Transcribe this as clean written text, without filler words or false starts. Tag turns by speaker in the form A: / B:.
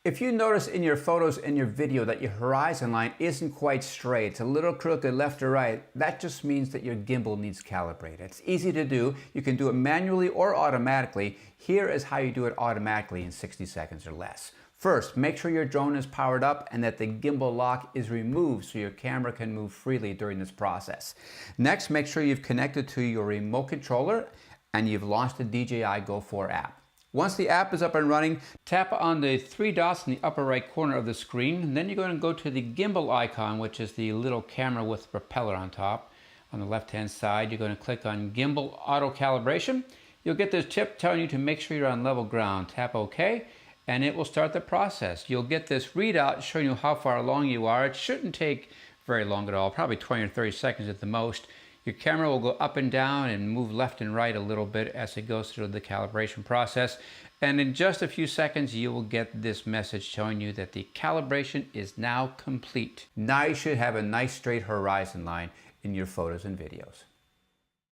A: If you notice in your photos and your video that your horizon line isn't quite straight, it's a little crooked left or right, that just means that your gimbal needs Calibrate. It's easy to do. You can do it manually or automatically. Here is how you do it automatically in 60 seconds or less. First, make sure your drone is powered up and that the gimbal lock is removed so your camera can move freely during this process. Next, make sure you've connected to your remote controller and you've launched the DJI Go 4 app. Once the app is up and running, tap on the three dots in the upper right corner of the screen, and then you're going to go to the gimbal icon, which is the little camera with the propeller on top. On the left-hand side, you're going to click on Gimbal Auto Calibration. You'll get this tip telling you to make sure you're on level ground. Tap OK, and it will start the process. You'll get this readout showing you how far along you are. It shouldn't take very long at all, probably 20 or 30 seconds at the most. Your camera will go up and down and move left and right a little bit as it goes through the calibration process. And in just a few seconds, you will get this message showing you that the calibration is now complete. Now you should have a nice straight horizon line in your photos and videos.